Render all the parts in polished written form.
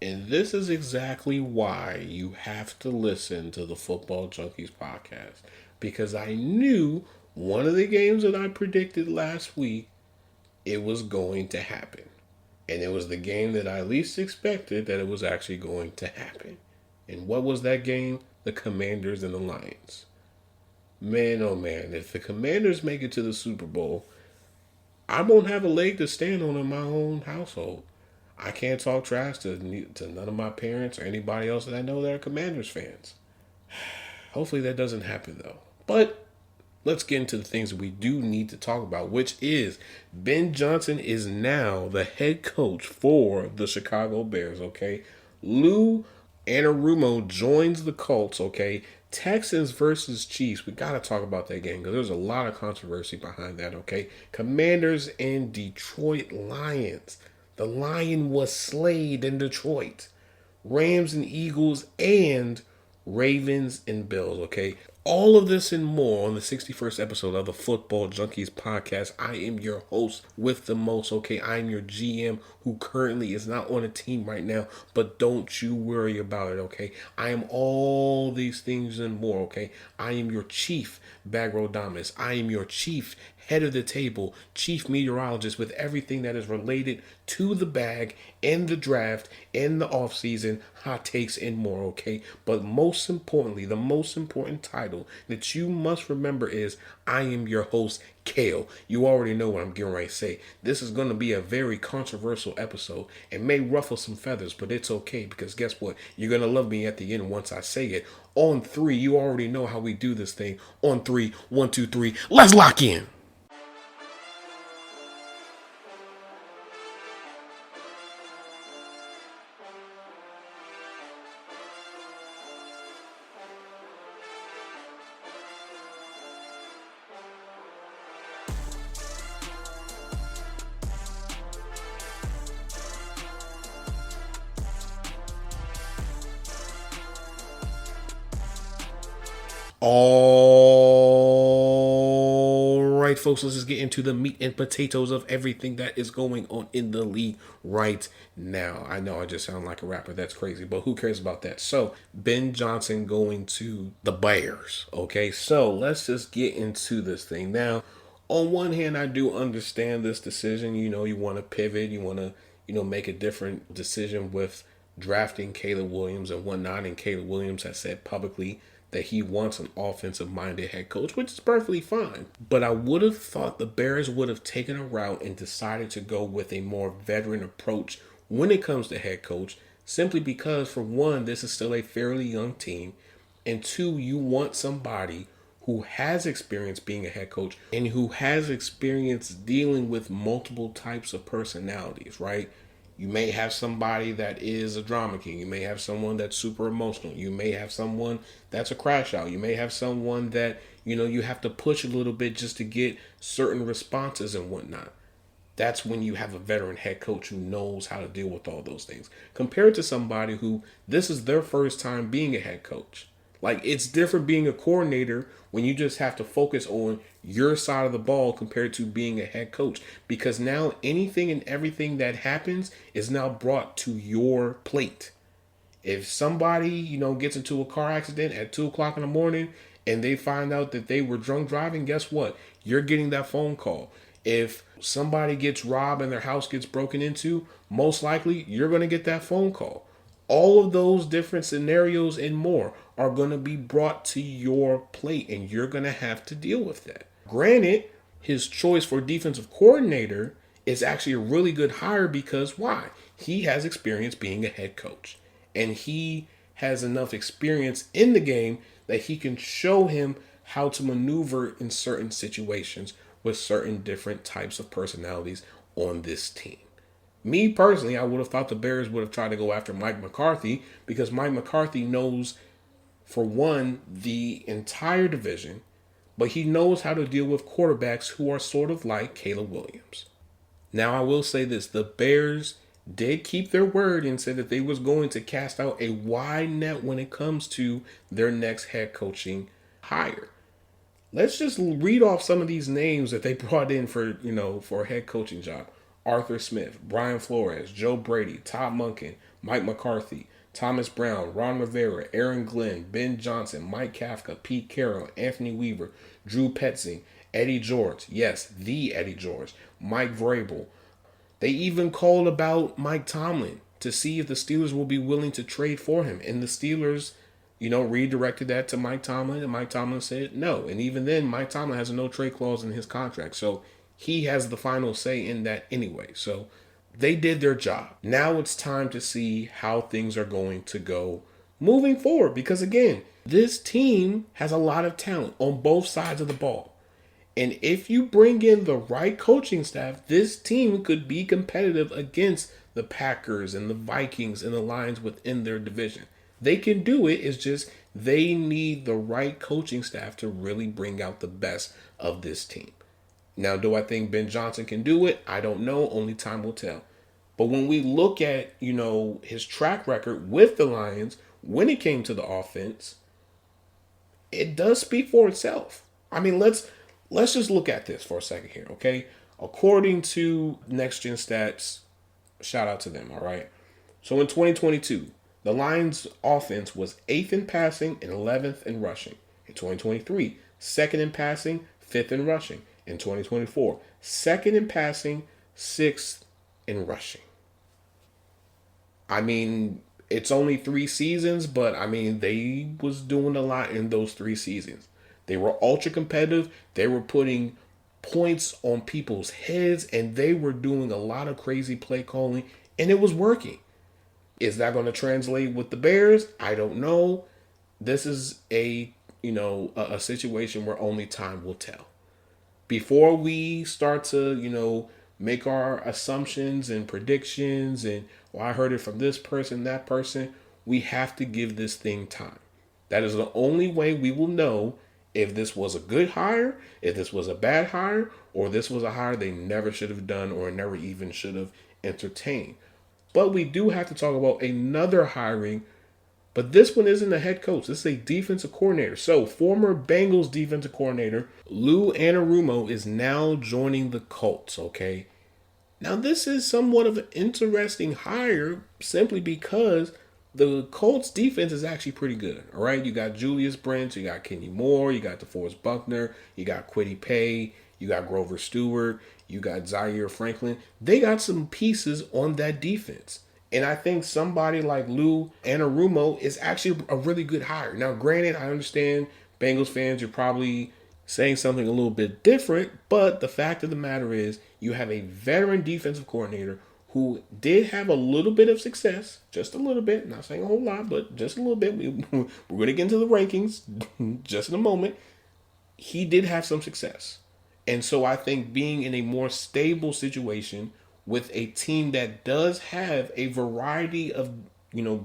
And this is exactly why you have to listen to the Football Junkies podcast. Because I knew one of the games that I predicted last week, it was going to happen. And it was the game that I least expected that it was actually going to happen. And what was that game? The Commanders and the Lions. Man, oh man, if the Commanders make it to the Super Bowl, I won't have a leg to stand on in my own household. I can't talk trash to none of my parents or anybody else that I know that are Commanders fans. Hopefully that doesn't happen though. But let's get into the things that we do need to talk about, which is Ben Johnson is now the head coach for the Chicago Bears, okay? Lou Anarumo joins the Colts, okay? Texans versus Chiefs. We got to talk about that game because there's a lot of controversy behind that, okay? Commanders and Detroit Lions. The Lion was slayed in Detroit. Rams and Eagles and Ravens and Bills, okay? All of this and more on the 61st episode of the Football Junkies podcast. I am your host with the most, okay? I am your GM who currently is not on a team right now, but don't you worry about it, okay? I am all these things and more, okay? I am your chief Bagrodamus. I am your chief head of the table, chief meteorologist with everything that is related to the bag and the draft and the offseason, hot takes and more, okay? But most importantly, the most important title that you must remember is I am your host, Kale. You already know what I'm getting ready to say. This is going to be a very controversial episode and may ruffle some feathers, but it's okay because guess what? You're going to love me at the end once I say it. On three, you already know how we do this thing. On three, 1, 2, 3, let's lock in. All right, folks, let's just get into the meat and potatoes of everything that is going on in the league right now. I know I just sound like a rapper. That's crazy, but who cares about that? So, Ben Johnson going to the Bears. Okay, so let's just get into this thing. Now, on one hand, I do understand this decision. You know, you want to pivot, you want to, make a different decision with drafting Caleb Williams and whatnot. And Caleb Williams has said publicly that he wants an offensive-minded head coach, which is perfectly fine. But I would have thought the Bears would have taken a route and decided to go with a more veteran approach when it comes to head coach, simply because, for one, this is still a fairly young team, and two, you want somebody who has experience being a head coach and who has experience dealing with multiple types of personalities, right? You may have somebody that is a drama king. You may have someone that's super emotional. You may have someone that's a crash out. You may have someone that, you have to push a little bit just to get certain responses and whatnot. That's when you have a veteran head coach who knows how to deal with all those things. Compared to somebody who this is their first time being a head coach. Like, it's different being a coordinator when you just have to focus on your side of the ball compared to being a head coach. Because now anything and everything that happens is now brought to your plate. If somebody, gets into a car accident at 2 o'clock in the morning and they find out that they were drunk driving, guess what? You're getting that phone call. If somebody gets robbed and their house gets broken into, most likely you're going to get that phone call. All of those different scenarios and more are going to be brought to your plate, and you're going to have to deal with that. Granted, his choice for defensive coordinator is actually a really good hire because why? He has experience being a head coach, and he has enough experience in the game that he can show him how to maneuver in certain situations with certain different types of personalities on this team. Me personally, I would have thought the Bears would have tried to go after Mike McCarthy because Mike McCarthy knows, for one, the entire division, but he knows how to deal with quarterbacks who are sort of like Caleb Williams. Now, I will say this. The Bears did keep their word and said that they was going to cast out a wide net when it comes to their next head coaching hire. Let's just read off some of these names that they brought in for a head coaching job. Arthur Smith, Brian Flores, Joe Brady, Todd Monken, Mike McCarthy, Thomas Brown, Ron Rivera, Aaron Glenn, Ben Johnson, Mike Kafka, Pete Carroll, Anthony Weaver, Drew Petzing, Eddie George, yes, the Eddie George, Mike Vrabel. They even called about Mike Tomlin to see if the Steelers will be willing to trade for him. And the Steelers, redirected that to Mike Tomlin, and Mike Tomlin said no. And even then, Mike Tomlin has a no trade clause in his contract. So he has the final say in that anyway. So they did their job. Now it's time to see how things are going to go moving forward. Because again, this team has a lot of talent on both sides of the ball. And if you bring in the right coaching staff, this team could be competitive against the Packers and the Vikings and the Lions within their division. They can do it. It's just they need the right coaching staff to really bring out the best of this team. Now, do I think Ben Johnson can do it? I don't know. Only time will tell. But when we look at, his track record with the Lions, when it came to the offense, it does speak for itself. I mean, let's just look at this for a second here, okay? According to Next Gen Stats, shout out to them, all right? So in 2022, the Lions' offense was 8th in passing and 11th in rushing. In 2023, 2nd in passing, 5th in rushing. In 2024, 2nd in passing, 6th in rushing. I mean, it's only 3 seasons, but I mean, they was doing a lot in those 3 seasons. They were ultra competitive. They were putting points on people's heads, and they were doing a lot of crazy play calling, and it was working. Is that going to translate with the Bears? I don't know. This is a situation where only time will tell. Before we start to, make our assumptions and predictions and, I heard it from this person, that person, we have to give this thing time. That is the only way we will know if this was a good hire, if this was a bad hire, or this was a hire they never should have done or never even should have entertained. But we do have to talk about another hiring, but this one isn't a head coach. This is a defensive coordinator. So former Bengals defensive coordinator Lou Anarumo is now joining the Colts, okay? Now this is somewhat of an interesting hire simply because the Colts defense is actually pretty good, all right? You got Julius Brents, you got Kenny Moore, you got DeForest Buckner, you got Kwity Paye, you got Grover Stewart, you got Zaire Franklin. They got some pieces on that defense. And I think somebody like Lou Anarumo is actually a really good hire. Now, granted, I understand Bengals fans, you're probably saying something a little bit different, but the fact of the matter is you have a veteran defensive coordinator who did have a little bit of success, just a little bit, not saying a whole lot, but just a little bit. We're going to get into the rankings just in a moment. He did have some success. And so I think being in a more stable situation with a team that does have a variety of,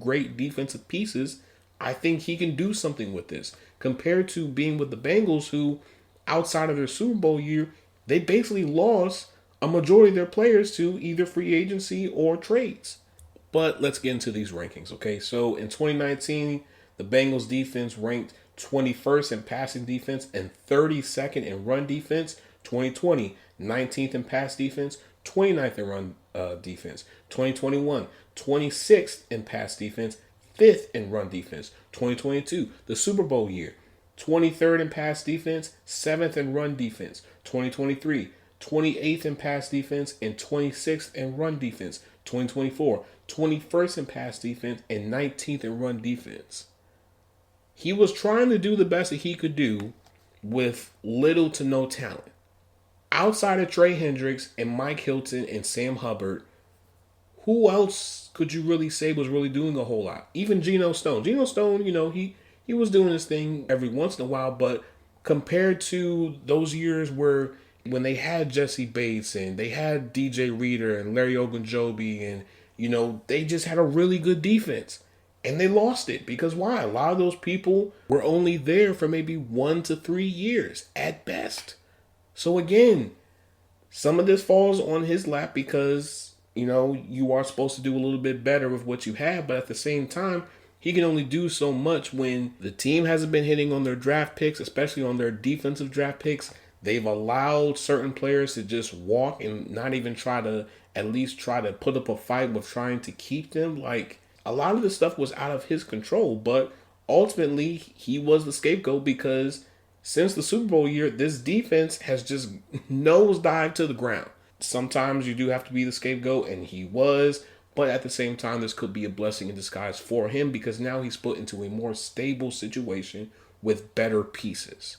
great defensive pieces, I think he can do something with this compared to being with the Bengals who, outside of their Super Bowl year, they basically lost a majority of their players to either free agency or trades. But let's get into these rankings, okay? So in 2019, the Bengals defense ranked 21st in passing defense and 32nd in run defense. 2020, 19th in pass defense, 29th in run defense. 2021, 26th in pass defense, 5th in run defense. 2022, the Super Bowl year, 23rd in pass defense, 7th in run defense. 2023, 28th in pass defense and 26th in run defense. 2024, 21st in pass defense and 19th in run defense. He was trying to do the best that he could do with little to no talent. Outside of Trey Hendricks and Mike Hilton and Sam Hubbard, who else could you really say was really doing a whole lot? Even Geno Stone. Geno Stone, he was doing his thing every once in a while, but compared to those years when they had Jesse Bates and they had DJ Reader and Larry Ogunjobi and, they just had a really good defense. And they lost it because why? A lot of those people were only there for maybe 1 to 3 years at best. So again, some of this falls on his lap because, you are supposed to do a little bit better with what you have. But at the same time, he can only do so much when the team hasn't been hitting on their draft picks, especially on their defensive draft picks. They've allowed certain players to just walk and not even try to at least try to put up a fight with trying to keep them. Like, a lot of this stuff was out of his control, but ultimately he was the scapegoat because since the Super Bowl year, this defense has just nosedived to the ground. Sometimes you do have to be the scapegoat, and he was, but at the same time, this could be a blessing in disguise for him because now he's put into a more stable situation with better pieces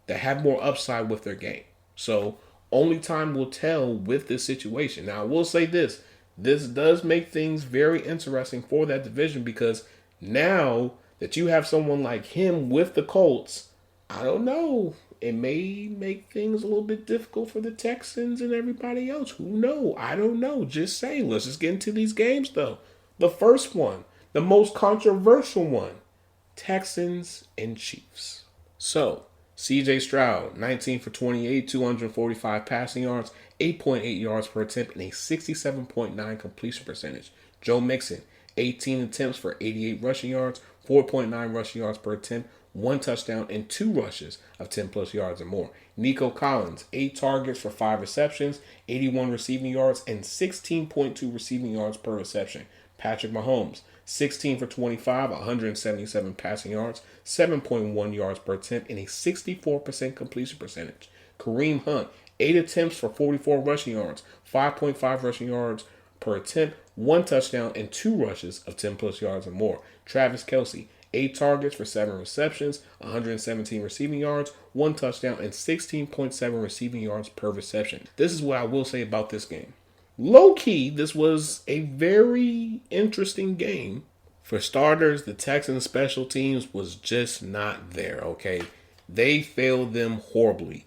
that have more upside with their game. So only time will tell with this situation. Now, I will say this. This does make things very interesting for that division because now that you have someone like him with the Colts, I don't know. It may make things a little bit difficult for the Texans and everybody else. Who knows? I don't know. Just saying. Let's just get into these games, though. The first one, the most controversial one, Texans and Chiefs. So, CJ Stroud, 19 for 28, 245 passing yards, 8.8 yards per attempt, and a 67.9 completion percentage. Joe Mixon, 18 attempts for 88 rushing yards, 4.9 rushing yards per attempt, 1 touchdown, and 2 rushes of 10 plus yards or more. Nico Collins, 8 targets for 5 receptions, 81 receiving yards, and 16.2 receiving yards per reception. Patrick Mahomes, 16 for 25, 177 passing yards, 7.1 yards per attempt, and a 64% completion percentage. Kareem Hunt, 8 attempts for 44 rushing yards, 5.5 rushing yards per attempt, 1 touchdown, and 2 rushes of 10 plus yards or more. Travis Kelce, 8 targets for 7 receptions, 117 receiving yards, 1 touchdown, and 16.7 receiving yards per reception. This is what I will say about this game. Low-key, this was a very interesting game. For starters, the Texans special teams was just not there, okay? They failed them horribly.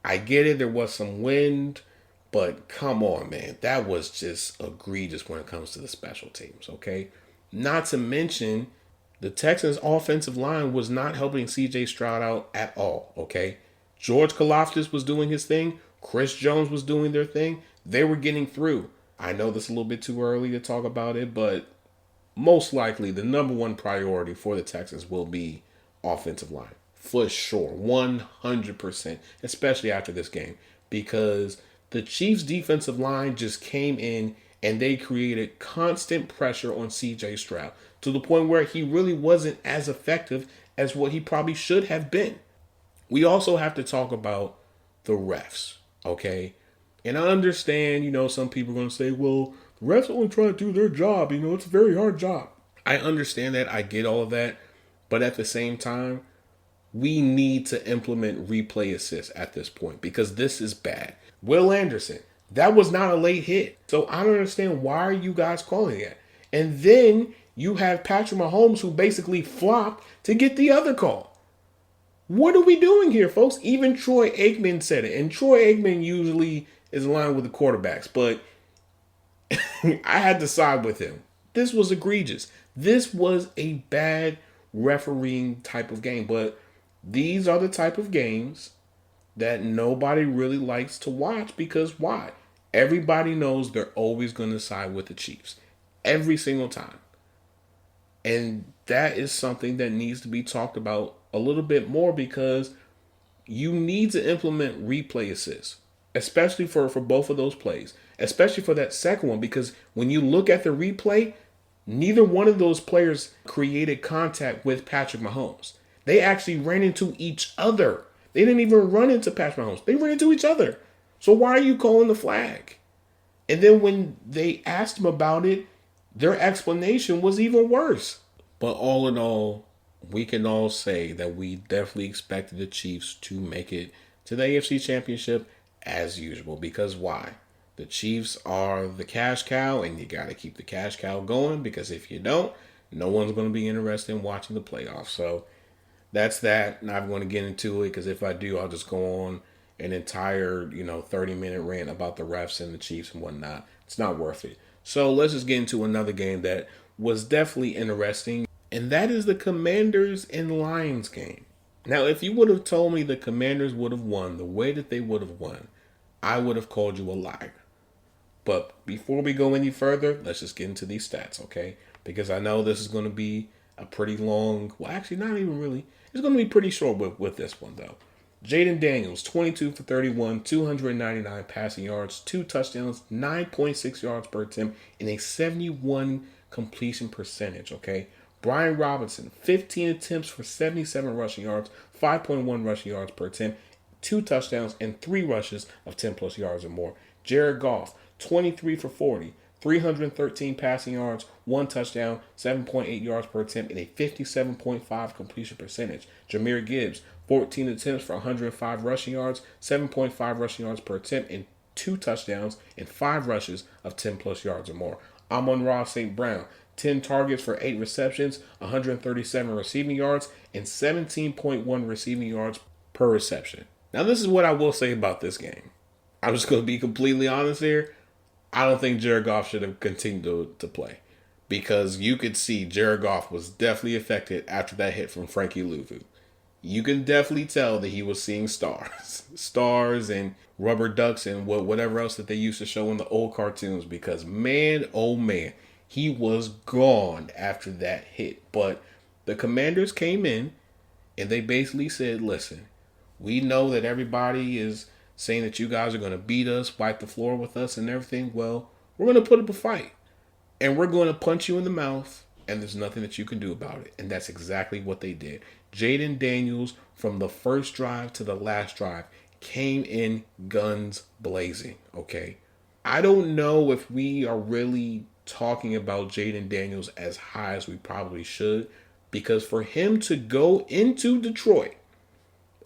I get it, there was some wind, but come on, man. That was just egregious when it comes to the special teams, okay? Not to mention, the Texans' offensive line was not helping CJ Stroud out at all, okay? George Karlaftis was doing his thing. Chris Jones was doing their thing. They were getting through. I know this is a little bit too early to talk about it, but most likely the number one priority for the Texans will be offensive line. For sure. 100%. Especially after this game. Because the Chiefs' defensive line just came in and they created constant pressure on CJ Stroud to the point where he really wasn't as effective as what he probably should have been. We also have to talk about the refs, okay? And I understand, some people are going to say, well, the refs only try to do their job. It's a very hard job. I understand that. I get all of that. But at the same time, we need to implement replay assist at this point because this is bad. Will Anderson, that was not a late hit. So I don't understand why are you guys calling it. And then you have Patrick Mahomes who basically flopped to get the other call. What are we doing here, folks? Even Troy Aikman said it. And Troy Aikman usually is aligned with the quarterbacks. But I had to side with him. This was egregious. This was a bad refereeing type of game. But these are the type of games that nobody really likes to watch because why? Everybody knows they're always going to side with the Chiefs. Every single time. And that is something that needs to be talked about a little bit more because you need to implement replay assist, especially for both of those plays, especially for that second one, because when you look at the replay, neither one of those players created contact with Patrick Mahomes. They actually ran into each other. They didn't even run into Patrick Mahomes. They ran into each other. So why are you calling the flag? And then when they asked him about it, their explanation was even worse. But all in all, we can all say that we definitely expected the Chiefs to make it to the AFC Championship as usual. Because why? The Chiefs are the cash cow, and you got to keep the cash cow going because if you don't, no one's going to be interested in watching the playoffs. So that's that. Not going to get into it because if I do, I'll just go on an entire, 30-minute rant about the refs and the Chiefs and whatnot. It's not worth it. So let's just get into another game that was definitely interesting, and that is the Commanders and Lions game. Now, if you would have told me the Commanders would have won the way that they would have won, I would have called you a liar. But before we go any further, let's just get into these stats, okay? Because I know this is going to be a pretty long, well, actually not even really. It's going to be pretty short with this one, though. Jaden Daniels, 22 for 31, 299 passing yards, 2 touchdowns, 9.6 yards per attempt, and a 71 completion percentage, okay? Brian Robinson, 15 attempts for 77 rushing yards, 5.1 rushing yards per attempt, 2 touchdowns, and 3 rushes of 10 plus yards or more. Jared Goff, 23 for 40, 313 passing yards, 1 touchdown, 7.8 yards per attempt, and a 57.5 completion percentage. Jahmyr Gibbs, 14 attempts for 105 rushing yards, 7.5 rushing yards per attempt, and 2 touchdowns and 5 rushes of 10 plus yards or more. Amon-Ra St. Brown, 10 targets for 8 receptions, 137 receiving yards, and 17.1 receiving yards per reception. Now, this is what I will say about this game. I'm just going to be completely honest here. I don't think Jared Goff should have continued to play, because you could see Jared Goff was definitely affected after that hit from Frankie Louvu. You can definitely tell that he was seeing stars and rubber ducks and whatever else that they used to show in the old cartoons, because man, oh man, he was gone after that hit. But the Commanders came in and they basically said, listen, we know that everybody is saying that you guys are going to beat us, wipe the floor with us and everything. Well, we're going to put up a fight and we're going to punch you in the mouth, and there's nothing that you can do about it. And that's exactly what they did. Jaden Daniels, from the first drive to the last drive, came in guns blazing, okay? I don't know if we are really talking about Jaden Daniels as high as we probably should, because for him to go into Detroit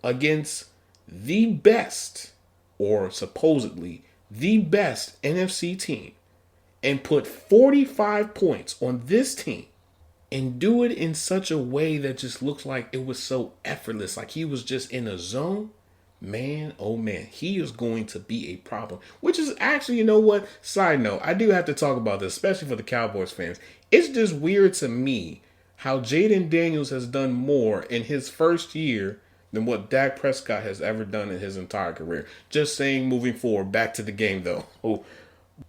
against the best, or supposedly the best NFC team, and put 45 points on this team, and do it in such a way that just looks like it was so effortless, like he was just in a zone, man, oh man, he is going to be a problem. Which is actually, you know what? Side note, I do have to talk about this, especially for the Cowboys fans. It's just weird to me how Jaden Daniels has done more in his first year than what Dak Prescott has ever done in his entire career. Just saying, moving forward, back to the game though.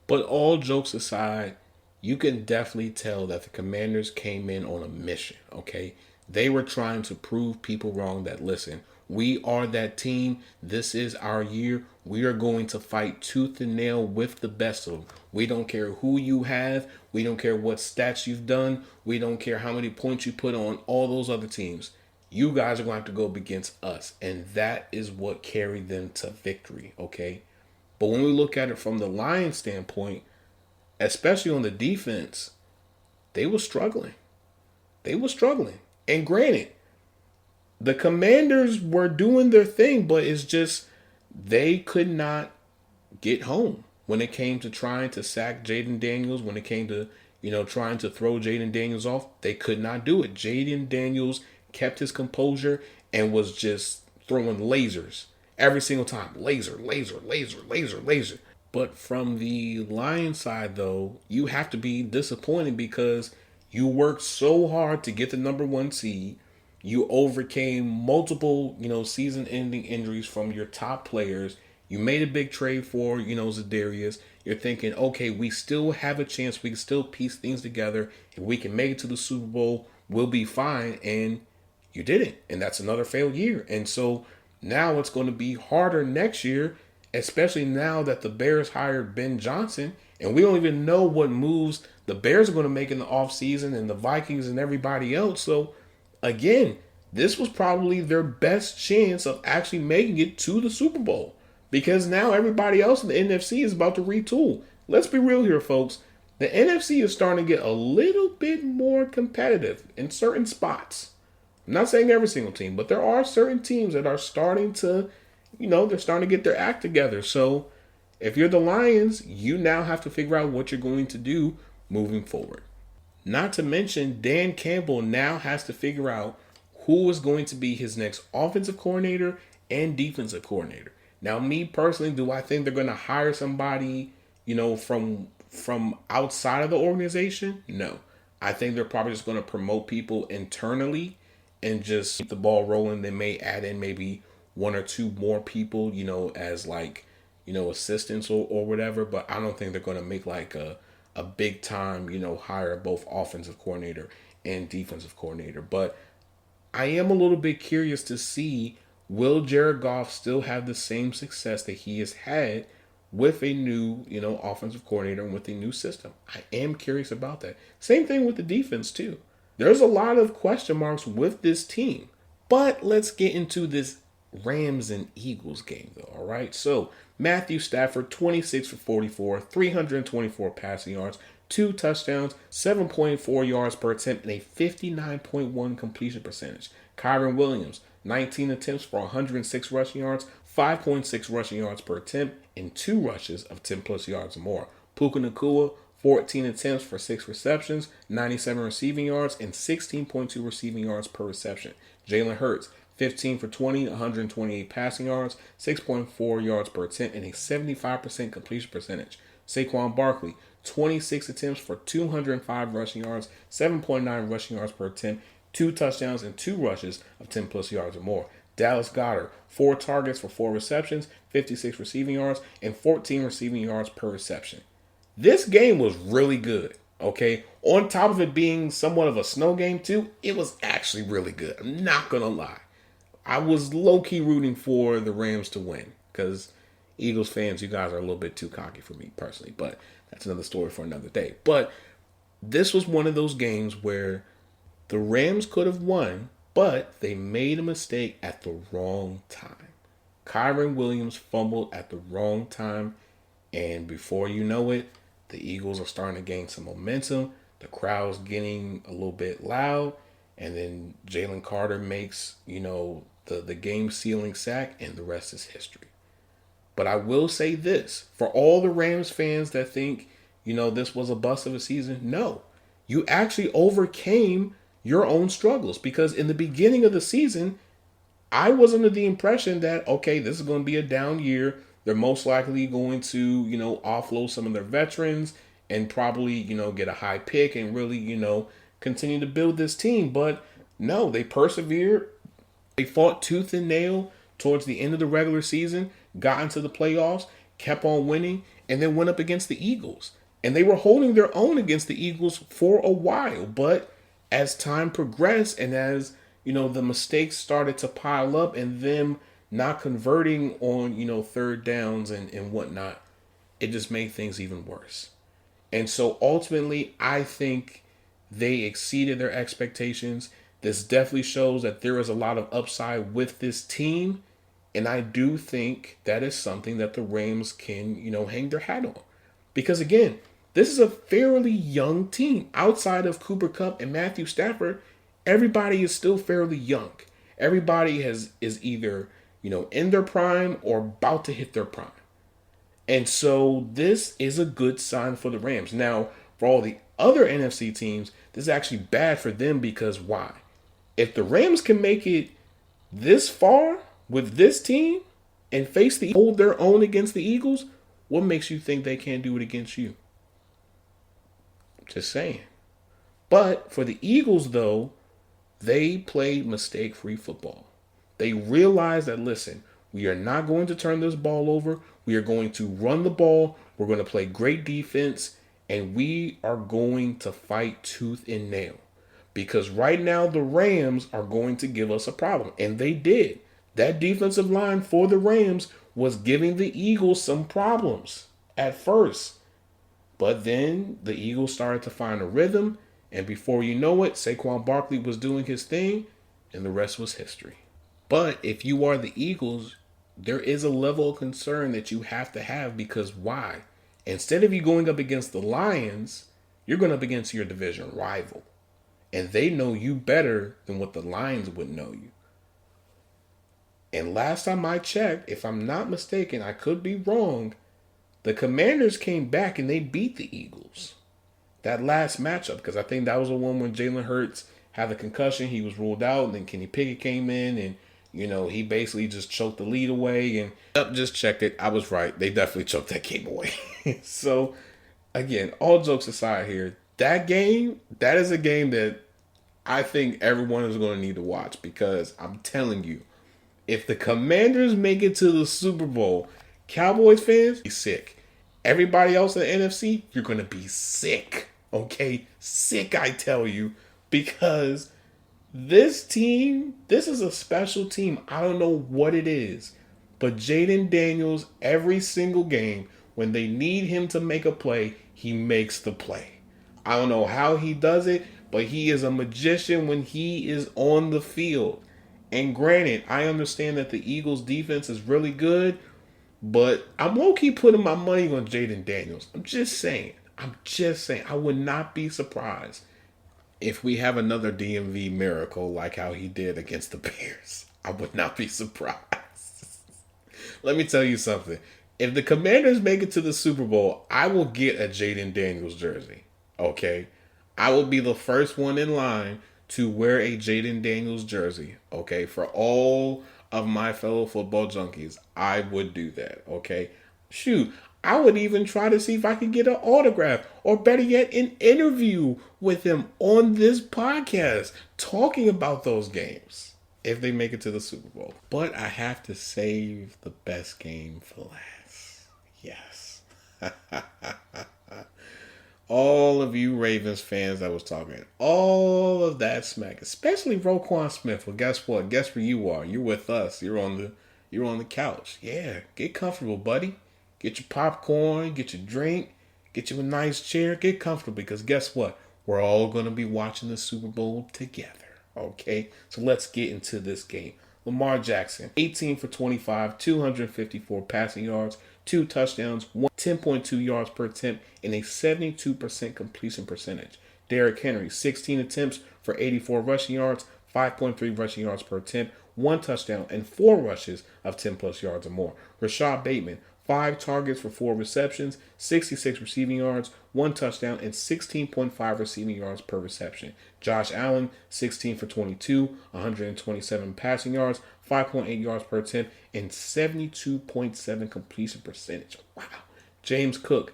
But all jokes aside, you can definitely tell that the Commanders came in on a mission, okay? They were trying to prove people wrong that, listen, we are that team. This is our year. We are going to fight tooth and nail with the best of them. We don't care who you have. We don't care what stats you've done. We don't care how many points you put on all those other teams. You guys are going to have to go up against us. And that is what carried them to victory, okay? But when we look at it from the Lions standpoint, especially on the defense, they were struggling. And granted, the Commanders were doing their thing, but it's just they could not get home when it came to trying to sack Jaden Daniels, when it came to, trying to throw Jaden Daniels off. They could not do it. Jaden Daniels kept his composure and was just throwing lasers every single time. Laser. But from the Lions side, though, you have to be disappointed because you worked so hard to get the number 1 seed. You overcame multiple, season-ending injuries from your top players. You made a big trade for, Zadarius. You're thinking, okay, we still have a chance. We can still piece things together. If we can make it to the Super Bowl, we'll be fine. And you didn't. And that's another failed year. And so now it's going to be harder next year, especially now that the Bears hired Ben Johnson. And we don't even know what moves the Bears are going to make in the offseason, and the Vikings and everybody else. So, again, this was probably their best chance of actually making it to the Super Bowl, because now everybody else in the NFC is about to retool. Let's be real here, folks. The NFC is starting to get a little bit more competitive in certain spots. I'm not saying every single team, but there are certain teams that are starting to, they're starting to get their act together. So if you're the Lions, you now have to figure out what you're going to do moving forward. Not to mention, Dan Campbell now has to figure out who is going to be his next offensive coordinator and defensive coordinator. Now, me personally, do I think they're going to hire somebody, from outside of the organization? No. I think they're probably just going to promote people internally and just keep the ball rolling. They may add in maybe 1 or 2 more people, as assistants or whatever. But I don't think they're going to make like a big time, hire both offensive coordinator and defensive coordinator. But I am a little bit curious to see, will Jared Goff still have the same success that he has had with a new, offensive coordinator and with a new system. I am curious about that. Same thing with the defense too. There's a lot of question marks with this team. But let's get into this Rams and Eagles game though, all right? So, Matthew Stafford 26 for 44, 324 passing yards, 2 touchdowns, 7.4 yards per attempt, and a 59.1 completion percentage. Kyron Williams 19 attempts for 106 rushing yards, 5.6 rushing yards per attempt, and 2 rushes of 10 plus yards or more. Puka Nacua, 14 attempts for 6 receptions, 97 receiving yards, and 16.2 receiving yards per reception. Jalen Hurts, 15 for 20, 128 passing yards, 6.4 yards per attempt, and a 75% completion percentage. Saquon Barkley, 26 attempts for 205 rushing yards, 7.9 rushing yards per attempt, 2 touchdowns, and 2 rushes of 10 plus yards or more. Dallas Goedert, 4 targets for 4 receptions, 56 receiving yards, and 14 receiving yards per reception. This game was really good, okay? On top of it being somewhat of a snow game too, it was actually really good. I'm not going to lie. I was low-key rooting for the Rams to win because Eagles fans, you guys are a little bit too cocky for me personally, but that's another story for another day. But this was one of those games where the Rams could have won, but they made a mistake at the wrong time. Kyron Williams fumbled at the wrong time, and before you know it, the Eagles are starting to gain some momentum. The crowd's getting a little bit loud, and then Jalen Carter makes, the game-sealing sack, and the rest is history. But I will say this, for all the Rams fans that think, this was a bust of a season, no. You actually overcame your own struggles because in the beginning of the season, I was under the impression that, okay, this is going to be a down year. They're most likely going to, offload some of their veterans and probably, get a high pick and really, continue to build this team. But no, they persevered. They fought tooth and nail towards the end of the regular season, got into the playoffs, kept on winning, and then went up against the Eagles. And they were holding their own against the Eagles for a while. But as time progressed and as, the mistakes started to pile up and them not converting on, third downs and whatnot, it just made things even worse. And so ultimately, I think they exceeded their expectations. This definitely shows that there is a lot of upside with this team. And I do think that is something that the Rams can, hang their hat on. Because again, this is a fairly young team. Outside of Cooper Kupp and Matthew Stafford, everybody is still fairly young. Everybody is either, in their prime or about to hit their prime. And so this is a good sign for the Rams. Now, for all the other NFC teams, this is actually bad for them because why? If the Rams can make it this far with this team and hold their own against the Eagles, what makes you think they can't do it against you? Just saying. But for the Eagles, though, they played mistake-free football. They realized that, listen, we are not going to turn this ball over. We are going to run the ball. We're going to play great defense. And we are going to fight tooth and nail. Because right now, the Rams are going to give us a problem. And they did. That defensive line for the Rams was giving the Eagles some problems at first. But then the Eagles started to find a rhythm. And before you know it, Saquon Barkley was doing his thing. And the rest was history. But if you are the Eagles, there is a level of concern that you have to have because why? Instead of you going up against the Lions, you're going up against your division rival. And they know you better than what the Lions would know you. And last time I checked, if I'm not mistaken, I could be wrong, the Commanders came back and they beat the Eagles. That last matchup, because I think that was the one when Jalen Hurts had the concussion. He was ruled out, and then Kenny Pickett came in, and he basically just choked the lead away. And just checked it. I was right. They definitely choked that game away. So, again, all jokes aside here, that is a game that I think everyone is going to need to watch because I'm telling you, if the Commanders make it to the Super Bowl, Cowboys fans, be sick. Everybody else in the NFC, you're going to be sick. Okay? Sick, I tell you. Because this team, this is a special team. I don't know what it is. But Jaden Daniels, every single game, When they need him to make a play, he makes the play. I don't know how he does it, but he is a magician when he is on the field. And granted, I understand that the Eagles defense is really good, but I'm low-key putting my money on Jaden Daniels. I'm just saying. I would not be surprised if we have another DMV miracle like how he did against the Bears. I would not be surprised. Let me tell you something. If the Commanders make it to the Super Bowl, I will get a Jaden Daniels jersey. Okay? I will be the first one in line to wear a Jaden Daniels jersey. Okay? For all of my fellow football junkies, I would do that. Okay? Shoot, I would even try to see if I could get an autograph or better yet, an interview with him on this podcast talking about those games if they make it to the Super Bowl. But I have to save the best game for last. Yes. All of you Ravens fans that was talking all of that smack, especially Roquan Smith. Well, guess what? Guess where you are? You're with us. You're on the couch. Yeah, get comfortable, buddy. Get your popcorn, get your drink, get you a nice chair, get comfortable because guess what? We're all going to be watching the Super Bowl together. Okay? So let's get into this game. Lamar Jackson, 18 for 25, 254 passing yards, 2 touchdowns, 10.2 yards per attempt, and a 72% completion percentage. Derrick Henry, 16 attempts for 84 rushing yards, 5.3 rushing yards per attempt, 1 touchdown, and 4 rushes of 10 plus yards or more. Rashad Bateman, 5 targets for 4 receptions, 66 receiving yards, 1 touchdown, and 16.5 receiving yards per reception. Josh Allen, 16 for 22, 127 passing yards, 5.8 yards per attempt, and 72.7 completion percentage. Wow. James Cook,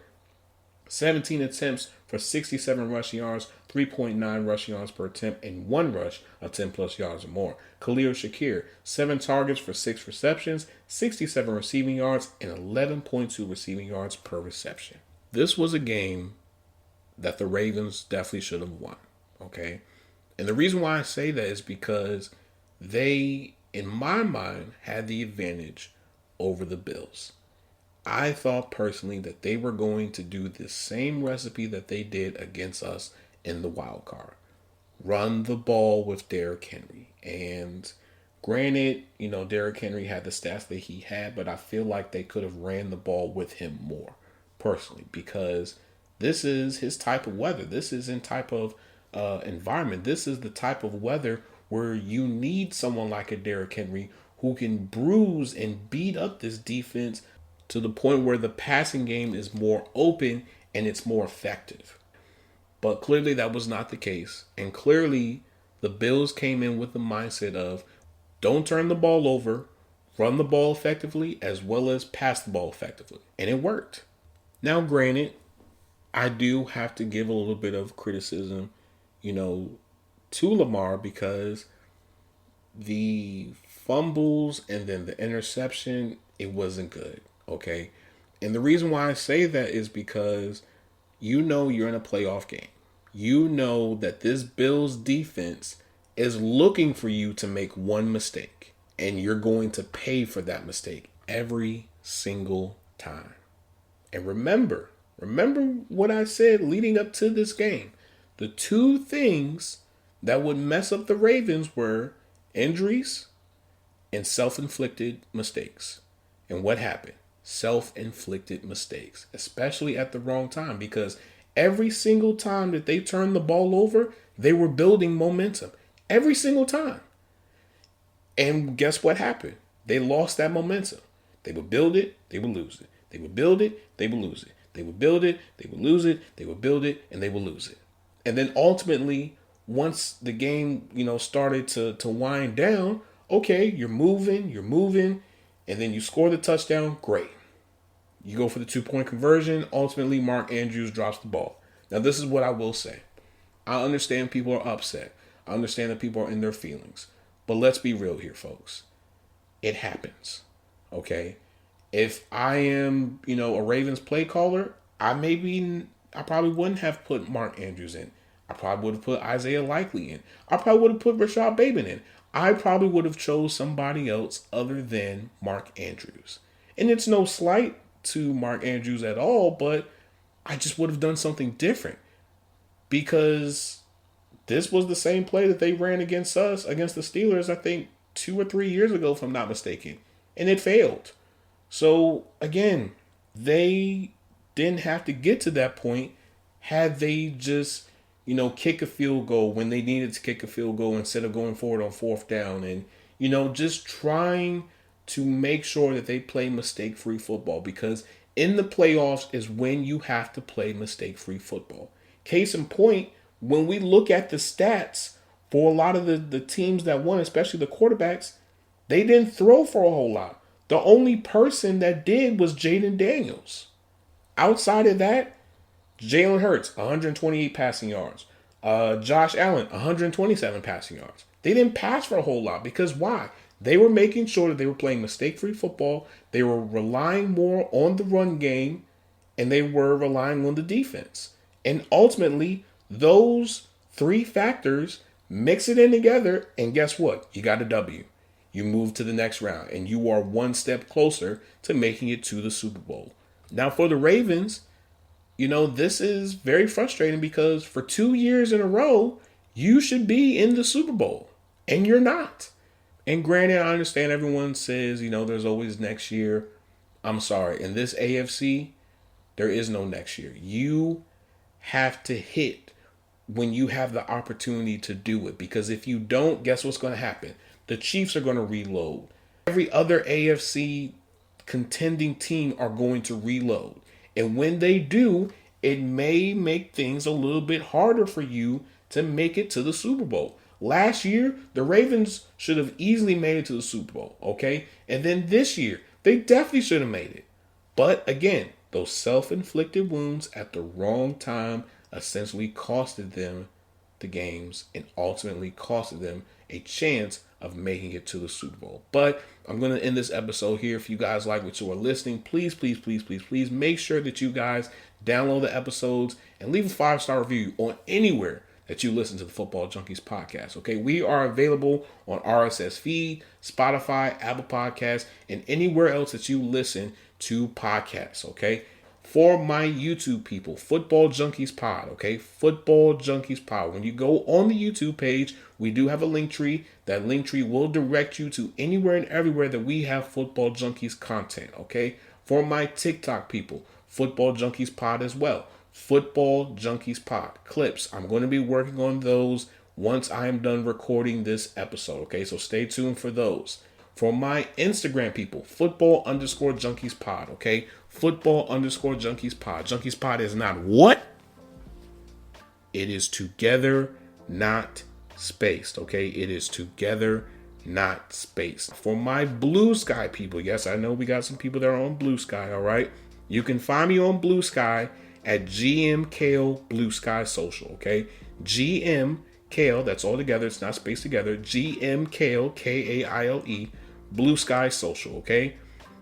17 attempts for 67 rushing yards, 3.9 rushing yards per attempt, and 1 rush of 10 plus yards or more. Khalil Shakir, 7 targets for 6 receptions, 67 receiving yards, and 11.2 receiving yards per reception. This was a game that the Ravens definitely should have won, okay? And the reason why I say that is because they, in my mind, had the advantage over the Bills. I thought personally that they were going to do the same recipe that they did against us in the wild card. Run the ball with Derrick Henry. And granted, Derrick Henry had the stats that he had, but I feel like they could have ran the ball with him more, personally, because this is his type of weather. This is in type of environment. This is the type of weather where you need someone like a Derrick Henry who can bruise and beat up this defense to the point where the passing game is more open and it's more effective. But clearly that was not the case. And clearly the Bills came in with the mindset of don't turn the ball over, run the ball effectively, as well as pass the ball effectively. And it worked. Now, granted, I do have to give a little bit of criticism, to Lamar because the fumbles and then the interception, it wasn't good. Okay. And the reason why I say that is because you're in a playoff game. You know that this Bills defense is looking for you to make one mistake. And you're going to pay for that mistake every single time. And remember what I said leading up to this game. The 2 things that would mess up the Ravens were injuries and self-inflicted mistakes. And what happened? Self-inflicted mistakes, especially at the wrong time, because every single time that they turned the ball over, they were building momentum. Every single time. And guess what happened? They lost that momentum. They would build it, they would lose it. They would build it, they would lose it. They would build it, they would lose it, they would build it, and they would lose it. And then ultimately, once the game, started to wind down, okay, you're moving, and then you score the touchdown, great. You go for the 2-point conversion. Ultimately, Mark Andrews drops the ball. Now, this is what I will say. I understand people are upset. I understand that people are in their feelings. But let's be real here, folks. It happens. Okay? If I am, a Ravens play caller, I probably wouldn't have put Mark Andrews in. I probably would have put Isaiah Likely in. I probably would have put Rashad Bateman in. I probably would have chose somebody else other than Mark Andrews. And it's no slight to Mark Andrews at all, but I just would have done something different because this was the same play that they ran against us, against the Steelers, I think 2 or 3 years ago, if I'm not mistaken. And it failed. So, again, they didn't have to get to that point had they just, kick a field goal when they needed to kick a field goal instead of going forward on fourth down. And, just trying to make sure that they play mistake-free football, because in the playoffs is when you have to play mistake-free football. Case in point, when we look at the stats for a lot of the teams that won, especially the quarterbacks, they didn't throw for a whole lot. The only person that did was Jaden Daniels. Outside of that, Jalen Hurts, 128 passing yards. Josh Allen, 127 passing yards. They didn't pass for a whole lot because why? They were making sure that they were playing mistake-free football. They were relying more on the run game, and they were relying on the defense. And ultimately, those three factors, mix it in together, and guess what? You got a W. You move to the next round, and you are one step closer to making it to the Super Bowl. Now, for the Ravens, this is very frustrating because for 2 years in a row, you should be in the Super Bowl, and you're not. And granted, I understand everyone says, there's always next year. I'm sorry. In this AFC, there is no next year. You have to hit when you have the opportunity to do it. Because if you don't, guess what's going to happen? The Chiefs are going to reload. Every other AFC contending team are going to reload. And when they do, it may make things a little bit harder for you to make it to the Super Bowl. Last year, the Ravens should have easily made it to the Super Bowl, okay? And then this year, they definitely should have made it. But again, those self-inflicted wounds at the wrong time essentially costed them the games and ultimately costed them a chance of making it to the Super Bowl. But I'm going to end this episode here. If you guys like what you are listening, please make sure that you guys download the episodes and leave a 5-star review on anywhere that you listen to the Football Junkies podcast. Okay, we are available on RSS feed, Spotify, Apple Podcasts, and anywhere else that you listen to podcasts. Okay, for my YouTube people, Football Junkies Pod. Okay, Football Junkies Pod. When you go on the YouTube page, we do have a link tree. That link tree will direct you to anywhere and everywhere that we have Football Junkies content. Okay, for my TikTok people, Football Junkies Pod as well. Football Junkies Pod clips. I'm going to be working on those once I am done recording this episode. Okay, so stay tuned for those. For my Instagram people, Football_Junkies Pod. Okay, Football_Junkies Pod. Junkies Pod is not what? It is together, not spaced. Okay, it is together, not spaced. For my Blue Sky people, yes, I know we got some people that are on Blue Sky. All right, you can find me on Blue Sky at GM Kale Blue Sky Social, okay? GM Kale, that's all together, it's not spaced together. GM Kale, Kaile, Blue Sky Social, okay?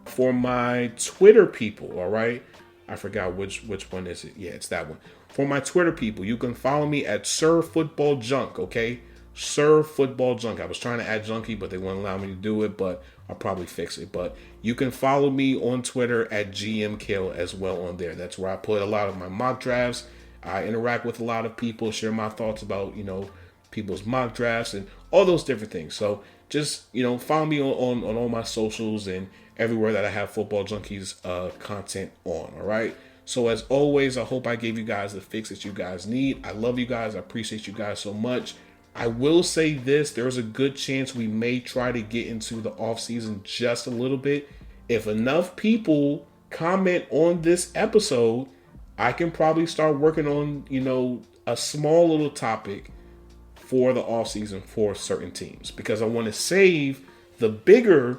For my Twitter people, all right? I forgot which one is it. Yeah, it's that one. For my Twitter people, you can follow me at Sir Football Junk, okay? Sir Football Junk. I was trying to add Junkie, but they wouldn't allow me to do it, but I'll probably fix it. But you can follow me on Twitter at GM Kale as well on there. That's where I put a lot of my mock drafts. I interact with a lot of people, share my thoughts about, people's mock drafts and all those different things. So just, follow me on all my socials and everywhere that I have Football Junkies content on, all right? So as always, I hope I gave you guys the fix that you guys need. I love you guys. I appreciate you guys so much. I will say this, there's a good chance we may try to get into the offseason just a little bit. If enough people comment on this episode, I can probably start working on, a small little topic for the offseason for certain teams. Because I want to save the bigger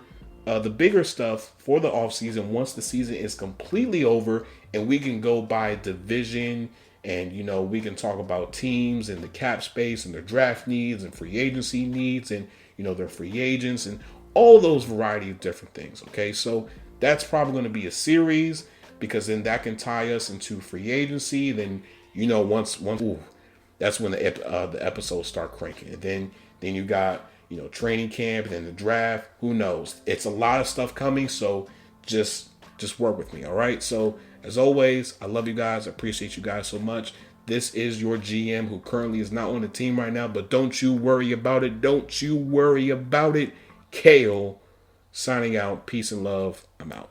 stuff for the offseason once the season is completely over and we can go by division. And, we can talk about teams and the cap space and their draft needs and free agency needs and, their free agents and all those variety of different things. Okay, so that's probably going to be a series because then that can tie us into free agency. Then, once that's when the episodes start cranking. And then you got, training camp and then the draft. Who knows? It's a lot of stuff coming. So just just work with me. All right. So as always, I love you guys. I appreciate you guys so much. This is your GM who currently is not on the team right now, but don't you worry about it. Don't you worry about it. Kale signing out. Peace and love. I'm out.